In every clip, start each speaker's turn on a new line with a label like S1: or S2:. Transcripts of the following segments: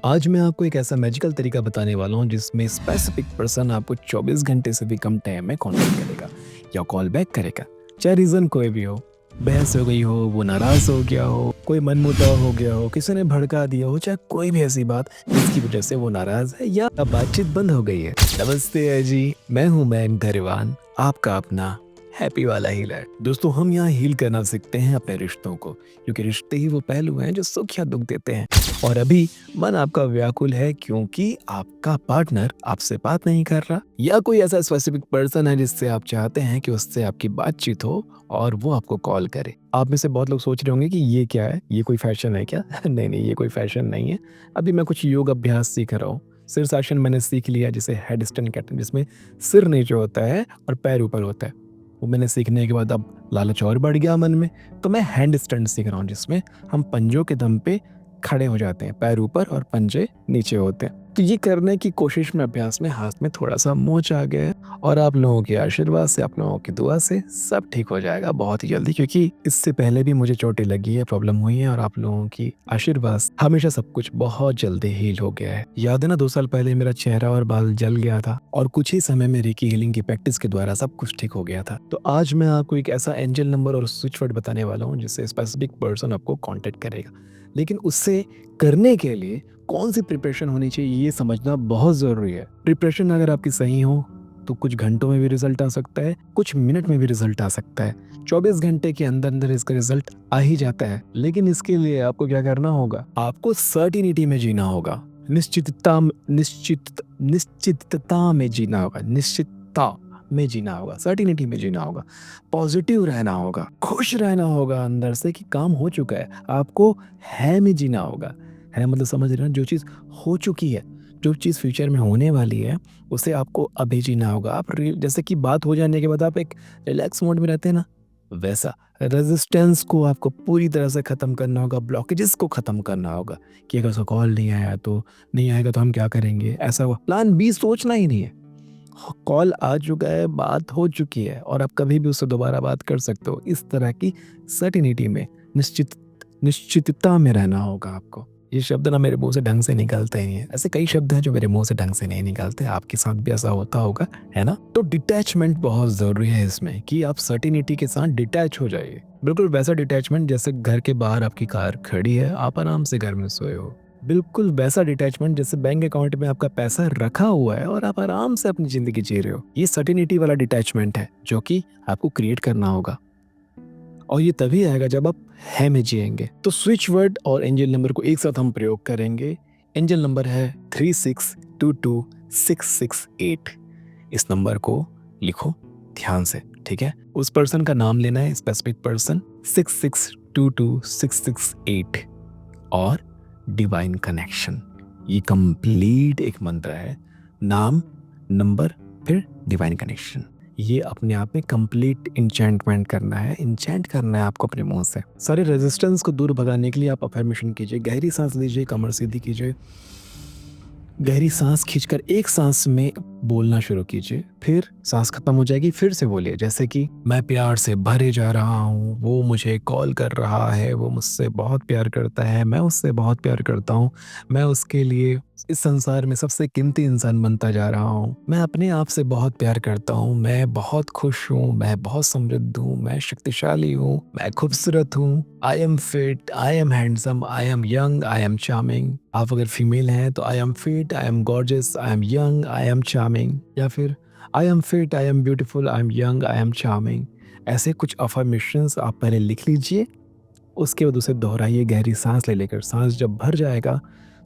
S1: आज मैं आपको एक ऐसा मैजिकल तरीका बताने वाला हूँ जिसमें स्पेसिफिक पर्सन आपको 24 घंटे से भी कम टाइम में कांटेक्ट करेगा या कॉल बैक करेगा। चाहे रीज़न कोई भी हो, बहस हो गई हो, वो नाराज़ हो गया हो, कोई मनमुटाव हो गया हो, किसी ने भड़का दिया हो, चाहे कोई भी ऐसी बात जिसकी वजह से वो नाराज़ है या बातचीत बंद हो गई है। नमस्ते है जी, मैं हूँ मैन धरवान, आपका अपना हैप्पी वाला हीलर। दोस्तों, हम यहाँ हील करना सीखते हैं अपने रिश्तों को, क्योंकि रिश्ते ही वो पहलू हैं जो सुख या दुख देते हैं। और अभी मन आपका व्याकुल है क्योंकि आपका पार्टनर आपसे बात नहीं कर रहा, या कोई ऐसा स्पेसिफिक पर्सन है जिससे आप चाहते हैं कि उससे आपकी बातचीत हो और वो आपको कॉल करे। आप में से बहुत लोग सोच रहे होंगे कि ये क्या है, ये कोई फैशन है क्या? नहीं नहीं, ये कोई फैशन नहीं है। अभी मैं कुछ योग अभ्यास सीख रहा हूँ। शीर्षासन मैंने सीख लिया, जिसे हेड स्टैंड कहते हैं, जिसमें सिर नीचे होता है और पैर ऊपर होता है। वो मैंने सीखने के बाद अब लालच और बढ़ गया मन में, तो मैं हैंड स्टैंड सीख रहा हूँ, जिसमें हम पंजों के दम पे खड़े हो जाते हैं, पैर ऊपर और पंजे नीचे होते हैं। तो ये करने की कोशिश में, अभ्यास में हाथ में थोड़ा सा मोच आ गया है, और आप लोगों के आशीर्वाद से, आप लोगों की दुआ से सब ठीक हो जाएगा बहुत ही जल्दी, क्योंकि इससे पहले भी मुझे चोटें लगी है, प्रॉब्लम हुई है, और आप लोगों की आशीर्वाद से हमेशा सब कुछ बहुत जल्दी हील हो गया है। याद है ना, 2 साल पहले मेरा चेहरा और बाल जल गया था, और कुछ ही समय में रेकी हीलिंग की प्रैक्टिस के द्वारा सब कुछ ठीक हो गया था। तो आज मैं आपको एक ऐसा एंजल नंबर और स्विच वर्ड बताने वाला हूँ जिससे स्पेसिफिक पर्सन आपको कॉन्टेक्ट करेगा। लेकिन उससे करने के लिए कौन सी प्रिपरेशन होनी चाहिए, ये समझना बहुत ज़रूरी है। प्रिपरेशन अगर आपकी सही हो तो कुछ घंटों में भी रिजल्ट आ सकता है, कुछ मिनट में भी रिजल्ट आ सकता है। 24 घंटे के अंदर अंदर इसका रिजल्ट आ ही जाता है। लेकिन इसके लिए आपको क्या करना होगा? आपको सर्टिनिटी में जीना होगा, निश्चितता में जीना होगा, निश्चितता में जीना होगा, सर्टिनिटी में जीना होगा, पॉजिटिव रहना होगा, खुश रहना होगा अंदर से कि काम हो चुका है। आपको है में जीना होगा। है मतलब समझ रहे हैं, जो चीज़ हो चुकी है, जो चीज़ फ्यूचर में होने वाली है, उसे आपको अभी जीना होगा। आप जैसे कि बात हो जाने के बाद आप एक रिलैक्स मोड में रहते हैं ना, वैसा रेजिस्टेंस को आपको पूरी तरह से ख़त्म करना होगा, ब्लॉकेजेस को ख़त्म करना होगा कि अगर उसका कॉल नहीं आया तो नहीं आएगा तो हम क्या करेंगे, ऐसा हुआ। प्लान बी सोचना ही नहीं है। कॉल आ चुका है, बात हो चुकी है, और आप कभी भी उससे दोबारा बात कर सकते हो। इस तरह की सर्टिनिटी में, निश्चितता में रहना होगा आपको। ये शब्द ना मेरे मुंह से ढंग से निकलते ही नहीं है। ऐसे कई शब्द हैं जो मेरे मुंह से ढंग से नहीं निकलते, आपके साथ भी ऐसा होता होगा, है ना? तो डिटैचमेंट बहुत ज़रूरी है इसमें, कि आप सर्टिनिटी के साथ डिटैच हो जाइए। बिल्कुल वैसा डिटैचमेंट जैसे घर के बाहर आपकी कार खड़ी है, आप आराम से घर में सोए हो। बिल्कुल वैसा डिटैचमेंट जैसे बैंक अकाउंट में आपका पैसा रखा हुआ है और आप आराम से अपनी ज़िंदगी जी रहे हो। ये सर्टिनिटी वाला डिटैचमेंट है जो कि आपको क्रिएट करना होगा, और ये तभी आएगा जब आप है में जिएंगे। तो स्विच वर्ड और एंजल नंबर को एक साथ हम प्रयोग करेंगे। एंजल नंबर है 3622668। इस नंबर को लिखो ध्यान से, ठीक है? उस पर्सन का नाम लेना है, स्पेसिफिक पर्सन, 6622668, और डिवाइन कनेक्शन। ये कंप्लीट एक मंत्र है, नाम, नंबर, फिर डिवाइन कनेक्शन। ये अपने आप में कंप्लीट इंचेंटमेंट करना है, इंचेंट करना है आपको अपने मुंह से। सारे रेजिस्टेंस को दूर भगाने के लिए आप अफर्मेशन कीजिए, गहरी सांस लीजिए, कमर सीधी कीजिए, गहरी सांस खींचकर एक सांस में बोलना शुरू कीजिए, फिर सांस खत्म हो जाएगी, फिर से बोलिए, जैसे कि मैं प्यार से भरे जा रहा हूँ, वो मुझे कॉल कर रहा है, वो मुझसे बहुत प्यार करता है, मैं उससे बहुत प्यार करता हूँ, मैं उसके लिए इस संसार में सबसे कीमती इंसान बनता जा रहा हूँ, मैं अपने आप से बहुत प्यार करता हूँ, मैं बहुत खुश हूँ, मैं बहुत समृद्ध हूँ, मैं शक्तिशाली हूँ, मैं खूबसूरत हूँ, I am fit, I am handsome, I am young, I am charming. आप अगर फीमेल हैं तो I am fit, I am gorgeous, I am young, I am charming, या फिर I am fit, I am beautiful, I am young, I am charming. ऐसे कुछ affirmations आप पहले लिख लीजिए, उसके बाद उसे दोहराइए गहरी सांस ले लेकर। सांस जब भर जाएगा,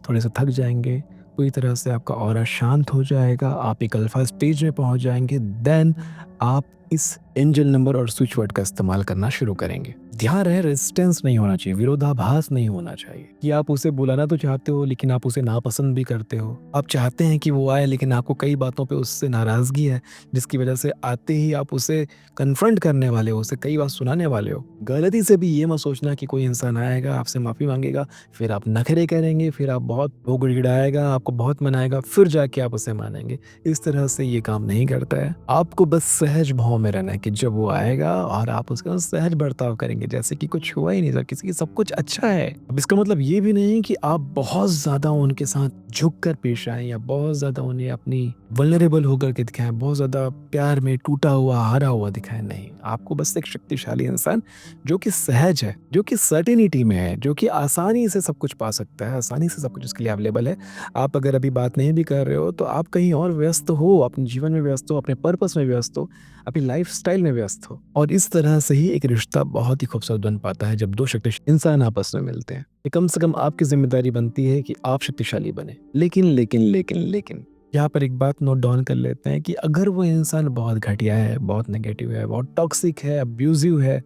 S1: थोड़े से थक जाएंगे, पूरी तरह से आपका ऑरा शांत हो जाएगा, आप एक अल्फा स्टेज में पहुंच जाएंगे, देन आप इस एंजल नंबर और स्विच वर्ड का इस्तेमाल करना शुरू करेंगे। ध्यान रहे, रेजिस्टेंस नहीं होना चाहिए, विरोधाभास नहीं होना चाहिए कि आप उसे बुलाना तो चाहते हो लेकिन आप उसे नापसंद भी करते हो। आप चाहते हैं कि वो आए लेकिन आपको कई बातों पे उससे नाराज़गी है, जिसकी वजह से आते ही आप उसे कन्फ्रंट करने वाले हो, उसे कई बात सुनाने वाले हो। गलती से भी ये मत सोचना कि कोई इंसान आएगा, आपसे माफ़ी मांगेगा, फिर आप नखरे करेंगे, फिर आप बहुत वो गिड़गिड़ाएगा, आपको बहुत मनाएगा, फिर जाके आप उसे मानेंगे। इस तरह से ये काम नहीं करता है। आपको बस सहज भाव में रहना है कि जब वो आएगा और आप उसके साथ सहज बर्ताव करेंगे, जैसे कि कुछ हुआ ही नहीं था, किसी की सब कुछ अच्छा है। अब इसका मतलब ये भी नहीं कि आप बहुत ज़्यादा उनके साथ झुक कर पेश आएँ या बहुत ज़्यादा उन्हें अपनी वल्नरेबल होकर के दिखाएँ, बहुत ज़्यादा प्यार में टूटा हुआ, हारा हुआ दिखाएँ, नहीं। आपको बस एक शक्तिशाली इंसान जो कि सहज है, जो कि सर्टेनिटी में है, जो कि आसानी से सब कुछ पा सकता है, आसानी से सब कुछ उसके लिए अवेलेबल है। आप अगर अभी बात नहीं भी कर रहे हो तो आप कहीं और व्यस्त हो, अपने जीवन में व्यस्त हो, अपने पर्पस में व्यस्त हो, अपनी लाइफ़स्टाइल में व्यस्त हो। और इस तरह से ही एक रिश्ता बहुत ही खूबसूरत बन पाता है जब 2 शक्तिशाली इंसान आपस में मिलते हैं। ये कम से कम आपकी ज़िम्मेदारी बनती है कि आप शक्तिशाली बनें। लेकिन यहाँ पर एक बात नोट डाउन कर लेते हैं कि अगर वो इंसान बहुत घटिया है, बहुत नेगेटिव है, बहुत टॉक्सिक है, अब्यूज़िव है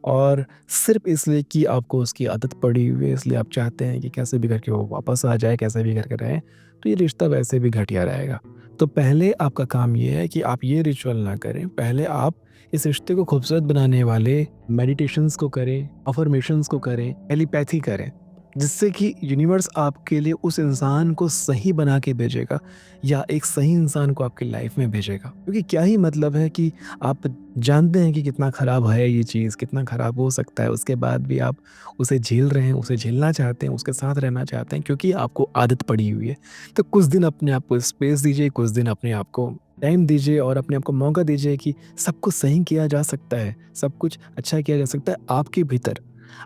S1: और सिर्फ़ इसलिए कि आपको उसकी आदत पड़ी हुई है, इसलिए आप चाहते हैं कि कैसे भी करके वो वापस आ जाए, कैसे भी करके रहे, तो ये रिश्ता वैसे भी घटिया रहेगा। तो पहले आपका काम ये है कि आप ये रिचुअल ना करें, पहले आप इस रिश्ते को खूबसूरत बनाने वाले मेडिटेशंस को करें, अफ़र्मेशंस को करें, टेलीपैथी करें, जिससे कि यूनिवर्स आपके लिए उस इंसान को सही बना के भेजेगा या एक सही इंसान को आपकी लाइफ में भेजेगा। क्योंकि क्या ही मतलब है कि आप जानते हैं कि कितना ख़राब है ये चीज़, कितना ख़राब हो सकता है, उसके बाद भी आप उसे झेल रहे हैं, उसे झेलना चाहते हैं, उसके साथ रहना चाहते हैं क्योंकि आपको आदत पड़ी हुई है। तो कुछ दिन अपने आप को स्पेस दीजिए, कुछ दिन अपने आप को टाइम दीजिए और अपने आप को मौका दीजिए कि सब कुछ सही किया जा सकता है, सब कुछ अच्छा किया जा सकता है आपके भीतर।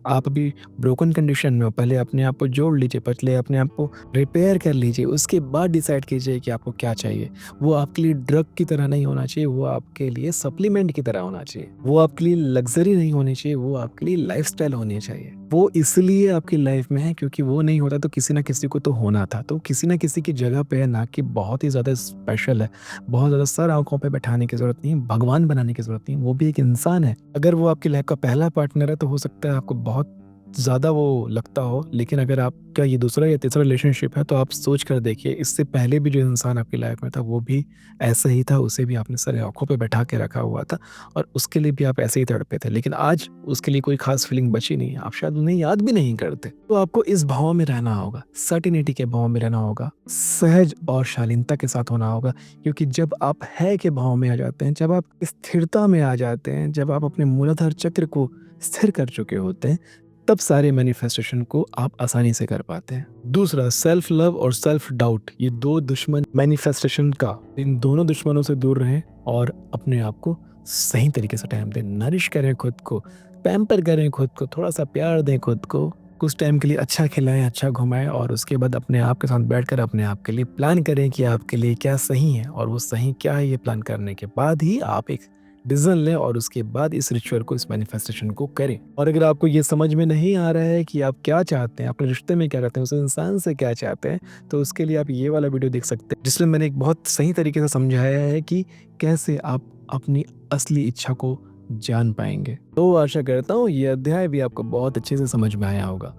S1: आप अभी ब्रोकन कंडीशन में हो, पहले अपने आप को जोड़ लीजिए, पहले अपने आप को रिपेयर कर लीजिए, उसके बाद डिसाइड कीजिए कि आपको क्या चाहिए। वो आपके लिए ड्रग की तरह नहीं होना चाहिए, वो आपके लिए सप्लीमेंट की तरह होना चाहिए। वो आपके लिए लग्ज़री नहीं होनी चाहिए, वो आपके लिए लाइफ़स्टाइल होनी चाहिए। वो इसलिए आपकी लाइफ़ में है क्योंकि वो नहीं होता तो किसी न किसी को तो होना था। तो किसी न किसी की जगह पे है, ना कि बहुत ही ज़्यादा स्पेशल है, बहुत ज़्यादा सर आँखों पे बैठाने की ज़रूरत नहीं है, भगवान बनाने की ज़रूरत नहीं है, वो भी एक इंसान है। अगर वो आपकी लाइफ़ का पहला पार्टनर है तो हो सकता है आपको बहुत ज़्यादा वो लगता हो, लेकिन अगर आपका ये दूसरा या तीसरा रिलेशनशिप है तो आप सोच कर देखिए, इससे पहले भी जो इंसान आपकी लाइफ़ में था वो भी ऐसा ही था, उसे भी आपने सर आँखों पे बैठा के रखा हुआ था और उसके लिए भी आप ऐसे ही तड़पे थे। लेकिन आज उसके लिए कोई ख़ास फीलिंग बची नहीं है, आप शायद उन्हें याद भी नहीं करते। तो आपको इस भाव में रहना होगा, सर्टेनिटी के भाव में रहना होगा, सहज और शालीनता के साथ होना होगा, क्योंकि जब आप है के भाव में आ जाते हैं, जब आप स्थिरता में आ जाते हैं, जब आप अपने मूलाधार चक्र को स्थिर कर चुके होते हैं, तब सारे मैनिफेस्टेशन को आप आसानी से कर पाते हैं। दूसरा, सेल्फ लव और सेल्फ डाउट, ये 2 दुश्मन मैनिफेस्टेशन का, इन दोनों दुश्मनों से दूर रहें और अपने आप को सही तरीके से टाइम दें। नरिश करें खुद को, पैम्पर करें खुद को, थोड़ा-सा प्यार दें खुद को, कुछ टाइम के लिए अच्छा खिलाएँ, अच्छा घुमाएँ और उसके बाद अपने आप के साथ बैठकर अपने आप के लिए प्लान करें कि आपके लिए क्या सही है और वो सही क्या है, ये प्लान करने के बाद ही आप एक डिसीजन लें और उसके बाद इस रिचुअल को, इस मैनिफेस्टेशन को करें। और अगर आपको ये समझ में नहीं आ रहा है कि आप क्या चाहते हैं, अपने रिश्ते में क्या चाहते हैं, उस इंसान से क्या चाहते हैं, तो उसके लिए आप ये वाला वीडियो देख सकते हैं, जिसमें मैंने एक बहुत सही तरीके से समझाया है कि कैसे आप अपनी असली इच्छा को जान पाएँगे। तो आशा करता हूँ ये अध्याय भी आपको बहुत अच्छे से समझ में आया होगा।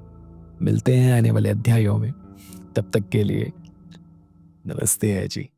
S1: मिलते हैं आने वाले अध्यायों में। तब तक के लिए नमस्ते है जी।